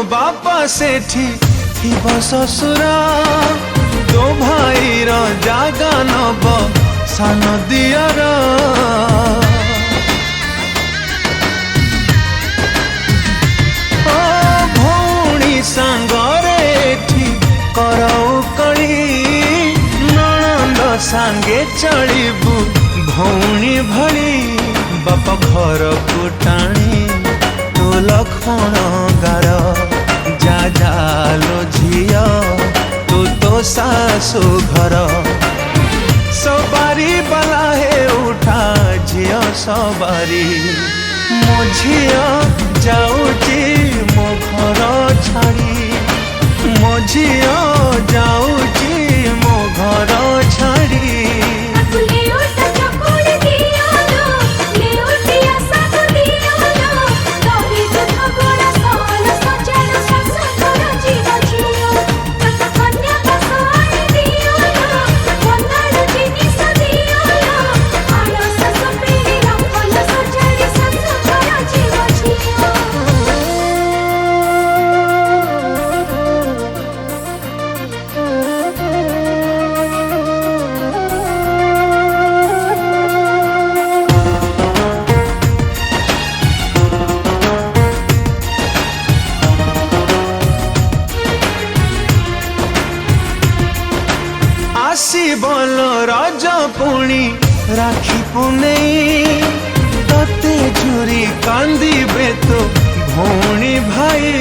बापा सेठी थिब ससुर तो भाई रो जागा नब सान दियर भौणी सांगरे एठी करौ कली नणंद सांगे चलिबू भौणी भली बाप घर को टाणी तो लखण गार जा जालो झिया तो सासु घर सवारी बला हे उठा झिया सवारी मो झिया जाऊची मो घर छाड़ी मो झिया जाऊची मो घर छाड़ी बोल रज पुणी राखी पुनई तते झुरी कांदीबे तो भौणी भाई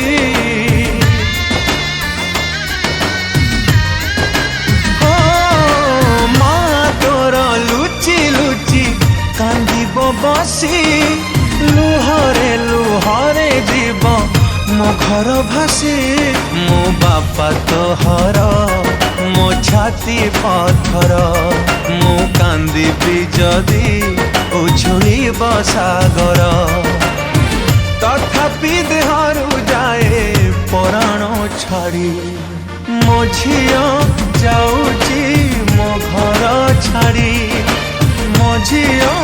माँ तोर लुचि लुचि कांदीब बसी लुहरे जीव मो घर भासी मो बापा तोहर मो छाती पत्थर मो कांदी जदि उछुड़ी सागर तथापि देहरु जाए पराण छाड़ी मो झिया जाऊची मो घर छाड़ी मो झिया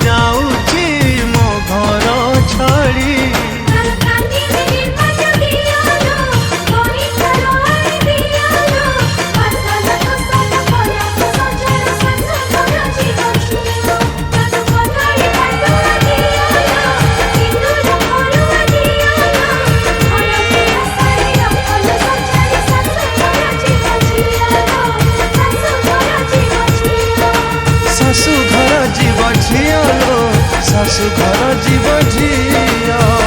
जाऊची मो घर छाड़ी सासु घर जीव झिया लो सासु घर जीव झिया।